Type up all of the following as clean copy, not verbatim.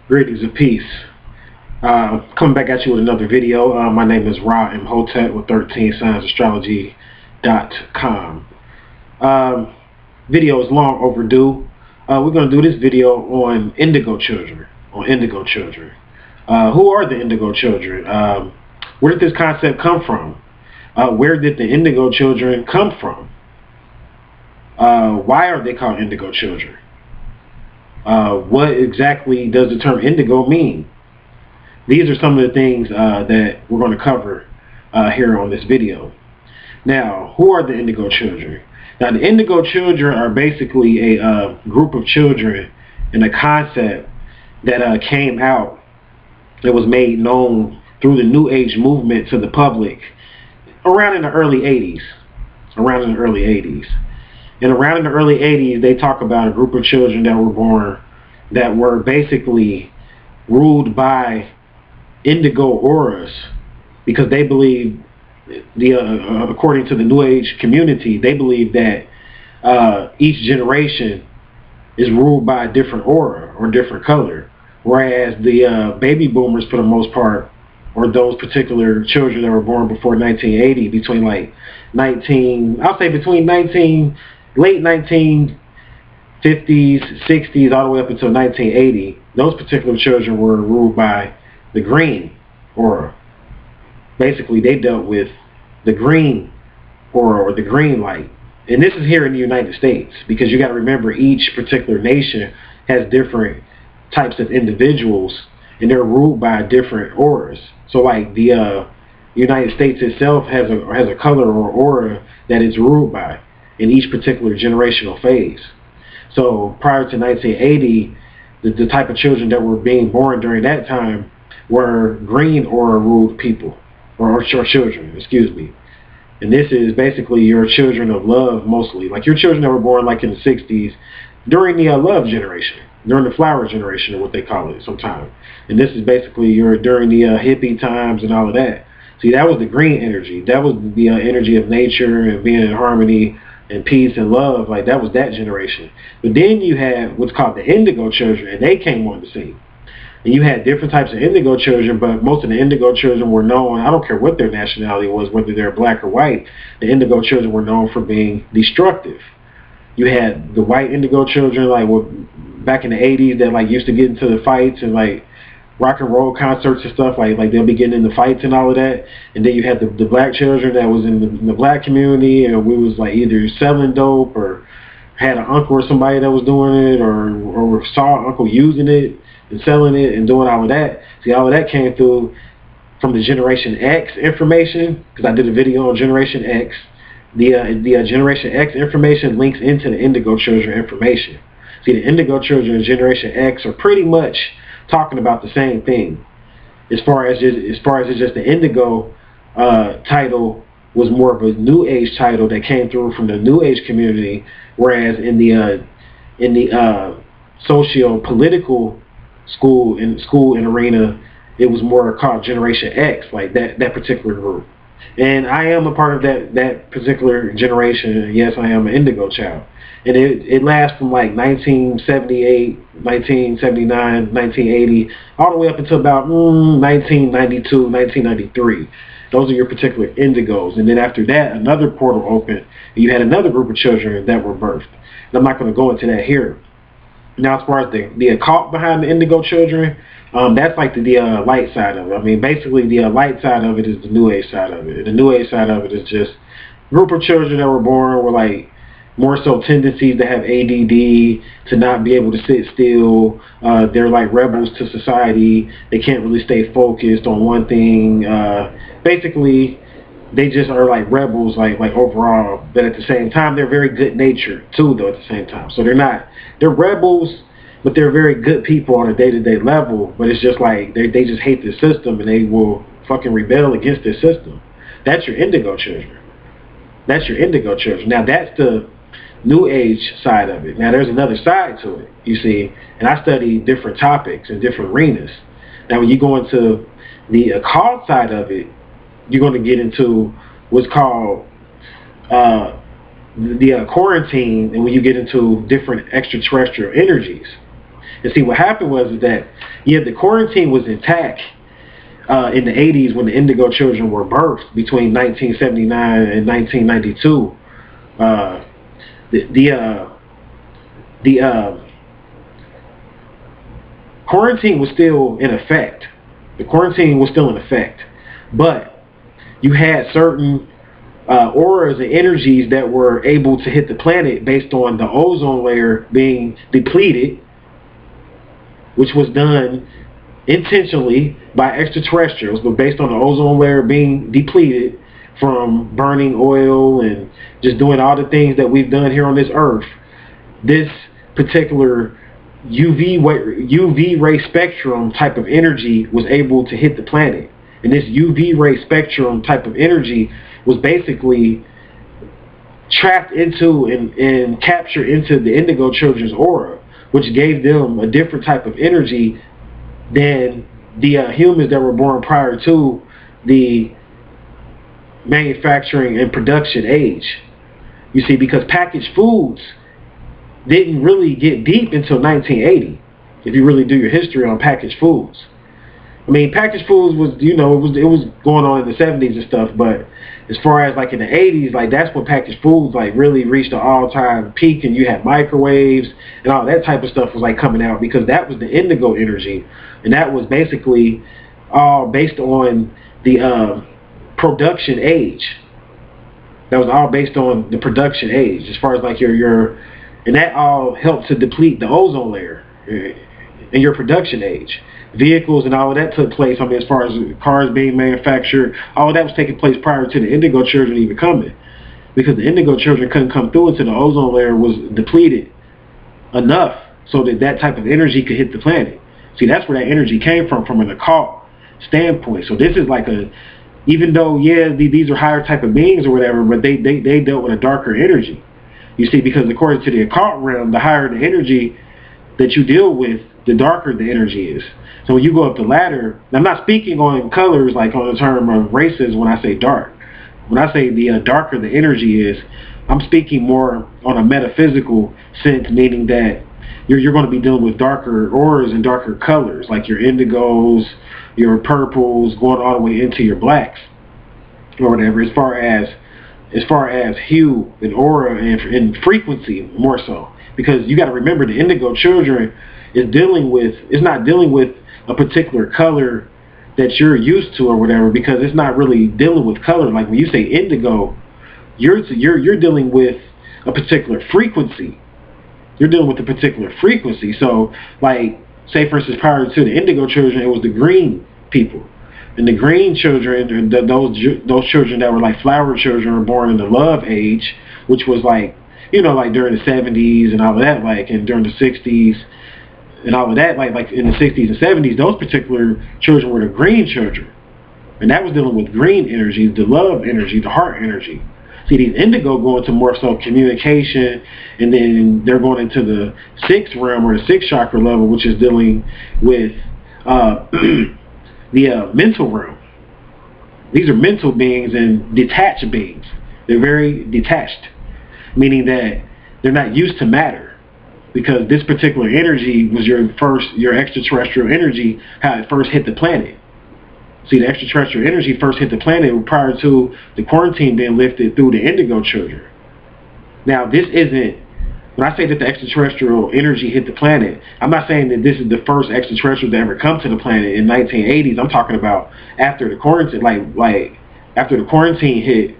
Greetings and peace. Coming back at you with another video. My name is Ra Imhotep with 13signsastrology.com. Video is long overdue. We're going to do this video on indigo children. Who are the indigo children? Where did this concept come from? Where did the indigo children come from? Why are they called indigo children? What exactly does the term indigo mean? These are some of the things that we're going to cover here on this video. Now, who are the indigo children? Now, the indigo children are basically a group of children and a concept that came out, that was made known through the New Age movement to the public around in the early 80s. And around in the early 80s, they talk about a group of children that were born that were basically ruled by indigo auras, because they believe, according to the New Age community, they believe that each generation is ruled by a different aura or different color, whereas the baby boomers, for the most part, or those particular children that were born before 1980, between like late 1950s, 60s, all the way up until 1980, those particular children were ruled by the green aura. Basically, they dealt with the green aura, or the green light. And this is here in the United States, because you got to remember, each particular nation has different types of individuals, and they're ruled by different auras. So like the United States itself has a color or aura that it's ruled by in each particular generational phase. So prior to 1980, the type of children that were being born during that time were green aura ruled people, or children, excuse me. And this is basically your children of love, mostly. Like your children that were born like in the 60s, during the love generation, during the flower generation, or what they call it sometimes. And this is basically during the hippie times and all of that. See, that was the green energy. That was the energy of nature and being in harmony and peace and love. Like, that was that generation. But then you had what's called the indigo children, and they came on the scene. And you had different types of indigo children, but most of the indigo children were known, I don't care what their nationality was, whether they're black or white, the indigo children were known for being destructive. You had the white indigo children, like back in the 80s, that like used to get into the fights and like rock and roll concerts and stuff, like they'll be getting into fights and all of that. And then you had the black children that was in the black community, and we was like either selling dope or had an uncle or somebody that was doing it, or saw an uncle using it and selling it and doing all of that. See, all of that came through from the Generation X information, because I did a video on Generation X. The Generation X information links into the indigo children information. See, the indigo children and Generation X are pretty much talking about the same thing. As far as it's just the indigo title was more of a New Age title that came through from the New Age community, whereas in the socio-political school and arena, it was more called Generation X, like that particular group. And I am a part of that particular generation. Yes, I am an indigo child. And it lasts from like 1978, 1979, 1980, all the way up until about 1992, 1993. Those are your particular indigos. And then after that, another portal opened, and you had another group of children that were birthed. And I'm not going to go into that here. Now, as far as the occult behind the indigo children, that's like the light side of it. I mean, basically, the light side of it is the New Age side of it. The New Age side of it is just a group of children that were born with like more so tendencies to have ADD, to not be able to sit still. They're like rebels to society. They can't really stay focused on one thing. Basically, they just are like rebels, like overall. But at the same time, they're very good natured too, though. At the same time, so they're rebels, but they're very good people on a day-to-day level. But it's just like they just hate the system, and they will fucking rebel against this system. That's your indigo children. That's your indigo children. Now that's the New Age side of it. Now there's another side to it, you see, and I study different topics in different arenas. Now when you go into the occult side of it, you're going to get into what's called the quarantine, and when you get into different extraterrestrial energies. And see, what happened was that, yeah, the quarantine was intact in the 80s when the Indigo Children were birthed between 1979 and 1992. The quarantine was still in effect. The quarantine was still in effect, but you had certain auras and energies that were able to hit the planet based on the ozone layer being depleted, which was done intentionally by extraterrestrials, but based on the ozone layer being depleted from burning oil and just doing all the things that we've done here on this earth. This particular UV ray spectrum type of energy was able to hit the planet, and this UV ray spectrum type of energy was basically trapped into and captured into the Indigo Children's aura, which gave them a different type of energy than the humans that were born prior to the manufacturing and production age. You see, because packaged foods didn't really get deep until 1980, if you really do your history on packaged foods. I mean, packaged foods was, you know, it was going on in the 70s and stuff, but as far as like in the 80s, like that's when packaged foods like really reached an all-time peak, and you had microwaves and all that type of stuff was like coming out, because that was the indigo energy, and that was basically all based on the production age. That was all based on the production age, as far as like your and that all helped to deplete the ozone layer in your production age. Vehicles and all of that took place. I mean, as far as cars being manufactured, all of that was taking place prior to the Indigo Children even coming, because the Indigo Children couldn't come through until the ozone layer was depleted enough so that that type of energy could hit the planet. See, that's where that energy came from an occult standpoint. So this is like even though, yeah, these are higher type of beings or whatever, but they dealt with a darker energy. You see, because according to the occult realm, the higher the energy that you deal with, the darker the energy is. So when you go up the ladder, I'm not speaking on colors like on the term of races when I say dark. When I say the darker the energy is, I'm speaking more on a metaphysical sense, meaning that you're going to be dealing with darker auras and darker colors, like your indigos, your purples, going all the way into your blacks or whatever, as far as hue and aura and frequency, more so. Because you got to remember, the Indigo Children is not dealing with a particular color that you're used to or whatever, because it's not really dealing with color. Like when you say indigo, you're dealing with a particular frequency. You're dealing with a particular frequency. So, like, say for instance, prior to the Indigo Children, it was the green people. And the green children, those children that were like flower children, were born in the love age, which was like, you know, like during the 70s and all of that, like, and during the 60s and all of that, like in the 60s and 70s, those particular children were the green children. And that was dealing with green energy, the love energy, the heart energy. See, these indigo go into more so communication, and then they're going into the sixth realm or the sixth chakra level, which is dealing with the mental realm. These are mental beings and detached beings. They're very detached, meaning that they're not used to matter, because this particular energy was your extraterrestrial energy, how it first hit the planet. See, the extraterrestrial energy first hit the planet prior to the quarantine being lifted through the Indigo Children. Now, this isn't, when I say that the extraterrestrial energy hit the planet, I'm not saying that this is the first extraterrestrial to ever come to the planet in 1980s. I'm talking about after the quarantine, like after the quarantine hit,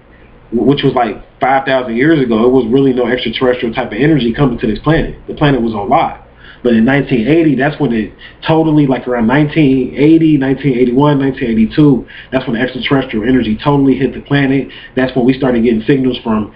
which was like 5,000 years ago. It was really no extraterrestrial type of energy coming to this planet. The planet was on lock. But in 1980, that's when it totally, like around 1980, 1981, 1982, that's when the extraterrestrial energy totally hit the planet. That's when we started getting signals from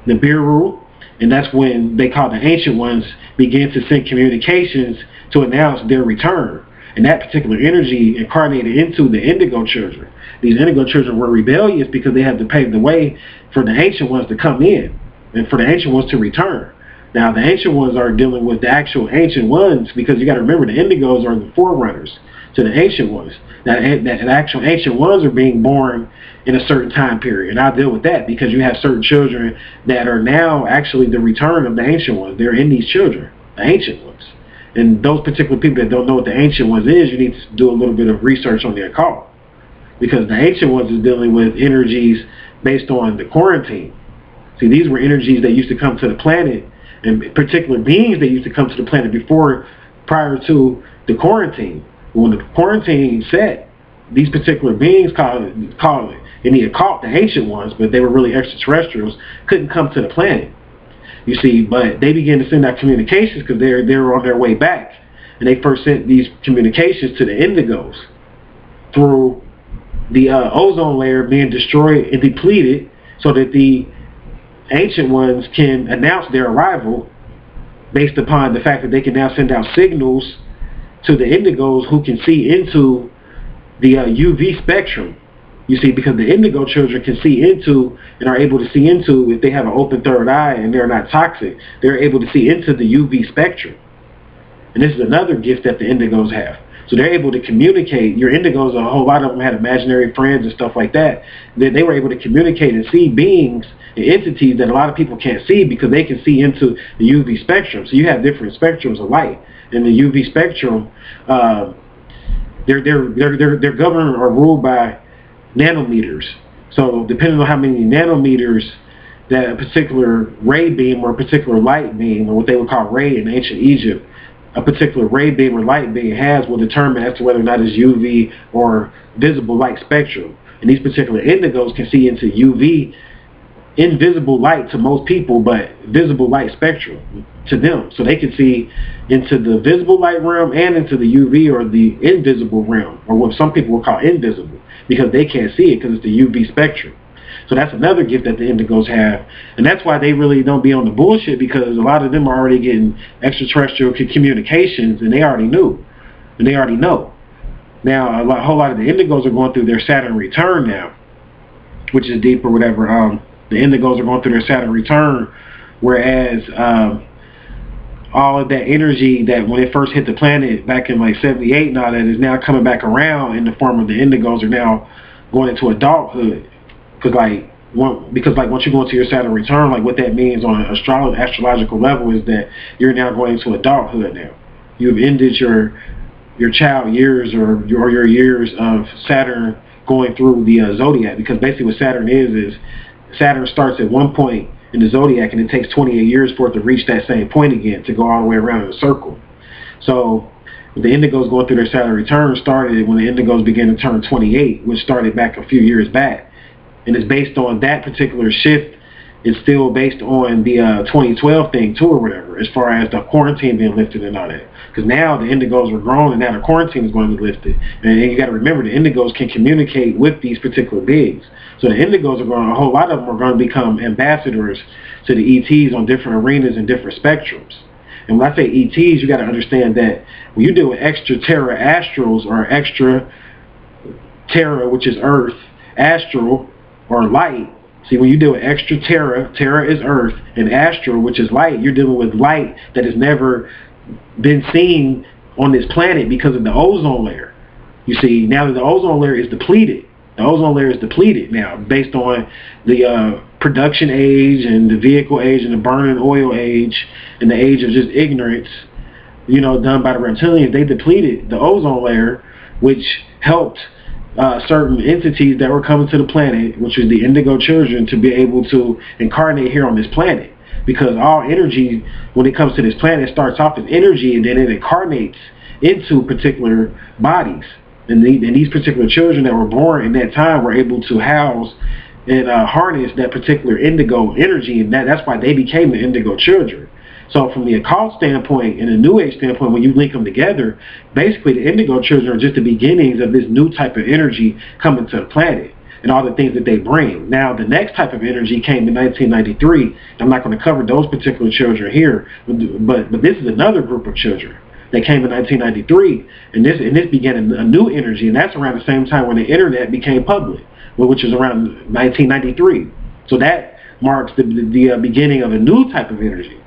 the Bureau, and that's when they called the Ancient Ones began to send communications to announce their return. And that particular energy incarnated into the Indigo Children. These Indigo Children were rebellious because they had to pave the way for the Ancient Ones to come in and for the Ancient Ones to return. Now, the Ancient Ones are dealing with the actual Ancient Ones, because you got to remember the Indigos are the forerunners to the Ancient Ones. Now, the actual Ancient Ones are being born in a certain time period, and I'll deal with that, because you have certain children that are now actually the return of the Ancient Ones. They're in these children, the Ancient Ones. And those particular people that don't know what the Ancient Ones is, you need to do a little bit of research on the occult. Because the Ancient Ones is dealing with energies based on the quarantine. See, these were energies that used to come to the planet, and particular beings that used to come to the planet prior to the quarantine. When the quarantine set, these particular beings called in the occult the Ancient Ones, but they were really extraterrestrials, couldn't come to the planet. You see, but they began to send out communications because they were on their way back, and they first sent these communications to the Indigos through the ozone layer being destroyed and depleted, so that the Ancient Ones can announce their arrival based upon the fact that they can now send out signals to the Indigos who can see into the UV spectrum. You see, because the Indigo Children can see into and are able to see into, if they have an open third eye and they're not toxic, they're able to see into the UV spectrum. And this is another gift that the Indigos have. So they're able to communicate. Your Indigos, a whole lot of them had imaginary friends and stuff like that. They were able to communicate and see beings and entities that a lot of people can't see because they can see into the UV spectrum. So you have different spectrums of light. In the UV spectrum, they're governed or ruled by nanometers. So depending on how many nanometers that a particular ray beam or a particular light beam, or what they would call ray in ancient Egypt, a particular ray beam or light beam has, will determine as to whether or not it's UV or visible light spectrum. And these particular Indigos can see into UV, invisible light to most people, but visible light spectrum to them. So they can see into the visible light realm and into the UV or the invisible realm, or what some people will call invisible, because they can't see it because it's the UV spectrum. So that's another gift that the Indigos have. And that's why they really don't be on the bullshit, because a lot of them are already getting extraterrestrial communications, and they already knew. And they already know. Now, a whole lot of the Indigos are going through their Saturn return now, which is deep or whatever. The Indigos are going through their Saturn return, whereas all of that energy that when it first hit the planet back in like 78 and all that is now coming back around in the form of the Indigos are now going into adulthood. Because once you go into your Saturn return, like what that means on an astrological level is that you're now going into adulthood now. You've ended your child years or your years of Saturn going through the zodiac, because basically what Saturn is Saturn starts at one point in the zodiac, and it takes 28 years for it to reach that same point again, to go all the way around in a circle. So the Indigos going through their Saturn return started when the Indigos began to turn 28, which started back a few years back. And it's based on that particular shift. It's still based on the 2012 thing too, or whatever, as far as the quarantine being lifted and all that. Because now the Indigos were grown, and now the quarantine is going to be lifted. And you got to remember, the Indigos can communicate with these particular beings. So the Indigos a whole lot of them are going to become ambassadors to the ETs on different arenas and different spectrums. And when I say ETs, you got to understand that when you deal with extra-terra astrals, or extra-terra, which is Earth, astral, or light. See, when you deal with extra-terra, terra is Earth, and astral, which is light, you're dealing with light that has never been seen on this planet because of the ozone layer. You see, now that the ozone layer is depleted, now based on the production age and the vehicle age and the burning oil age and the age of just ignorance, done by the reptilians. They depleted the ozone layer, which helped certain entities that were coming to the planet, which was the Indigo Children, to be able to incarnate here on this planet. Because all energy, when it comes to this planet, starts off as energy, and then it incarnates into particular bodies. And these particular children that were born in that time were able to house and harness that particular indigo energy, and that's why they became the Indigo Children. So from the occult standpoint and the New Age standpoint, when you link them together, basically the Indigo Children are just the beginnings of this new type of energy coming to the planet and all the things that they bring. Now, the next type of energy came in 1993. I'm not going to cover those particular children here, but this is another group of children that came in 1993, and this began a new energy, and that's around the same time when the internet became public, which is around 1993. So that marks the beginning of a new type of energy.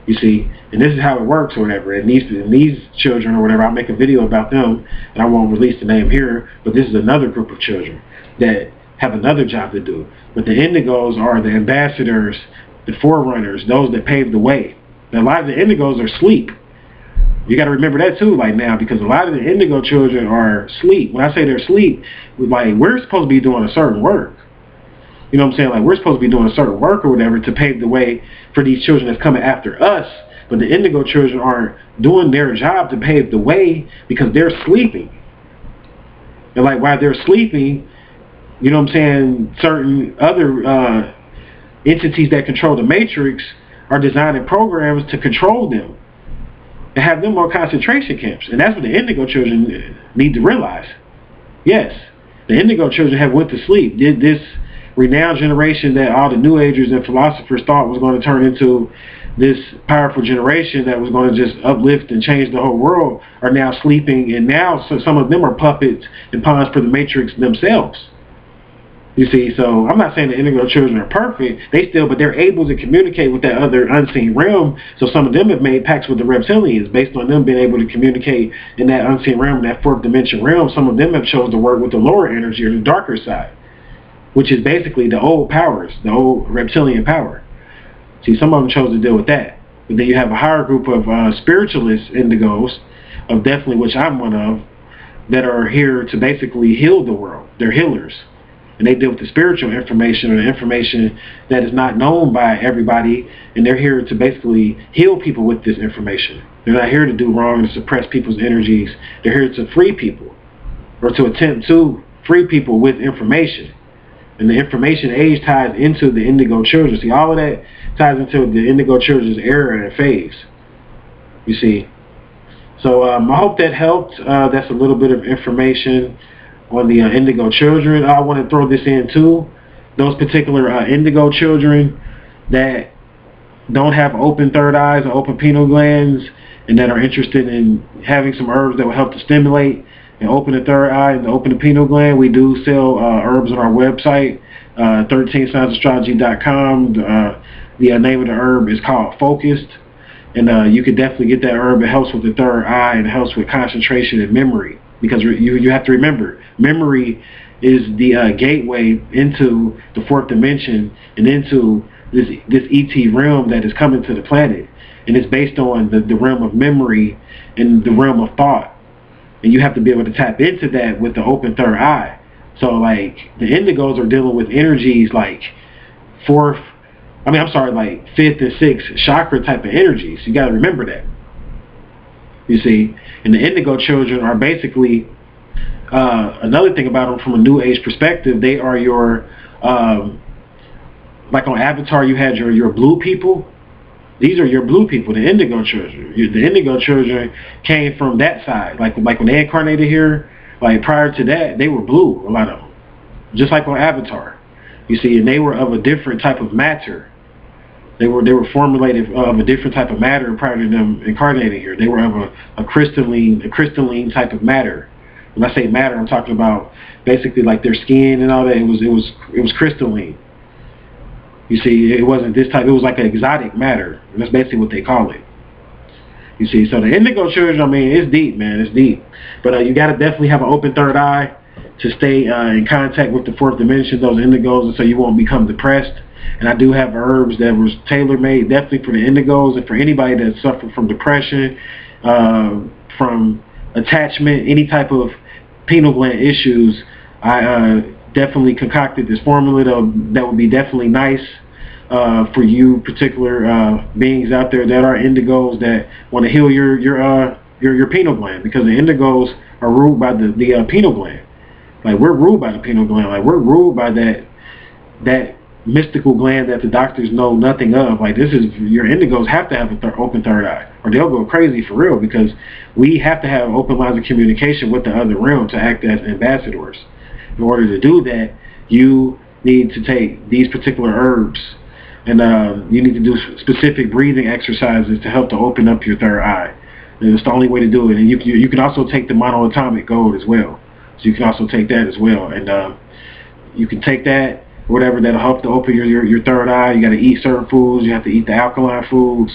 You see, and this is how it works or whatever. And these children or whatever, I'll make a video about them, and I won't release the name here, but this is another group of children that have another job to do. But the Indigos are the ambassadors, the forerunners, those that paved the way. Now, a lot of the Indigos are asleep. You got to remember that too, like now, because a lot of the indigo children are asleep. When I say they're asleep, like we're supposed to be doing a certain work. You know what I'm saying? Like we're supposed to be doing a certain work or whatever to pave the way for these children that's coming after us. But the indigo children aren't doing their job to pave the way because they're sleeping. And like while they're sleeping, you know what I'm saying, certain other entities that control the matrix are designing programs to control them and have them on concentration camps. And that's what the indigo children need to realize. Yes, the indigo children have went to sleep. This renowned generation that all the New Agers and philosophers thought was going to turn into this powerful generation that was going to just uplift and change the whole world are now sleeping, and now some of them are puppets and pawns for the matrix themselves. You see, so I'm not saying the indigo children are perfect. But they're able to communicate with that other unseen realm. So some of them have made pacts with the reptilians based on them being able to communicate in that unseen realm, that fourth dimension realm. Some of them have chosen to work with the lower energy or the darker side, which is basically the old powers, the old reptilian power. See, some of them chose to deal with that. But then you have a higher group of spiritualist indigos, of definitely which I'm one of, that are here to basically heal the world. They're healers. And they deal with the spiritual information, or the information that is not known by everybody, and they're here to basically heal people with this information. They're not here to do wrong and suppress people's energies. They're here to free people, or to attempt to free people with information. And the information age ties into the indigo children. See, all of that ties into the indigo children's era and phase. You see. So I hope that helped. That's a little bit of information on the indigo children. I want to throw this in too. Those particular indigo children that don't have open third eyes or open pineal glands, and that are interested in having some herbs that will help to stimulate and open the third eye and open the pineal gland, we do sell herbs on our website, 13signastrology.com. The name of the herb is called Focused, and you can definitely get that herb. It helps with the third eye, and it helps with concentration and memory. Because you have to remember, memory is the gateway into the fourth dimension and into this ET realm that is coming to the planet. And it's based on the realm of memory and the realm of thought. And you have to be able to tap into that with the open third eye. So like the indigos are dealing with energies like fifth and sixth chakra type of energies. You got to remember that. You see, and the indigo children are basically, another thing about them from a new age perspective, they are your, like on Avatar you had your blue people. These are your blue people, the indigo children. The indigo children came from that side. Like when they incarnated here, like prior to that, they were blue, a lot of them. Just like on Avatar. You see, and they were of a different type of matter. They were formulated of a different type of matter prior to them incarnating here. They were of a crystalline type of matter. When I say matter, I'm talking about basically like their skin and all that. It was crystalline. You see, it wasn't this type. It was like an exotic matter. And that's basically what they call it. You see, so the indigo children, I mean, it's deep, man. It's deep. But you got to definitely have an open third eye to stay in contact with the fourth dimension, those indigos, and so you won't become depressed. And I do have herbs that was tailor-made definitely for the indigos and for anybody that suffered from depression, from attachment, any type of pineal gland issues. I definitely concocted this formula that would be definitely nice for you particular beings out there that are indigos that want to heal your pineal gland, because the indigos are ruled by the pineal gland. Like we're ruled by the pineal gland. Like we're ruled by that mystical gland that the doctors know nothing of. Like this is, your indigos have to have an open third eye, or they'll go crazy for real, because we have to have open lines of communication with the other realm to act as ambassadors. In order to do that, you need to take these particular herbs, and you need to do specific breathing exercises to help to open up your third eye. And it's the only way to do it. And you can also take the monoatomic gold as well. So you can also take that as well, and you can take that, whatever, that'll help to open your third eye. You got to eat certain foods. You have to eat the alkaline foods.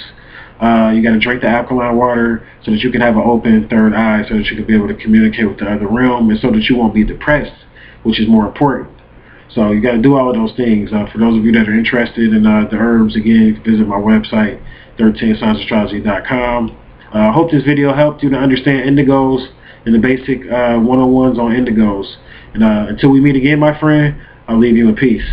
You got to drink the alkaline water so that you can have an open third eye, so that you can be able to communicate with the other realm, and so that you won't be depressed, which is more important. So you got to do all of those things. For those of you that are interested in the herbs, again, you can visit my website, 13signastrology.com. I hope this video helped you to understand indigos and the basic 101s on indigos. And until we meet again, my friend, I'll leave you in peace.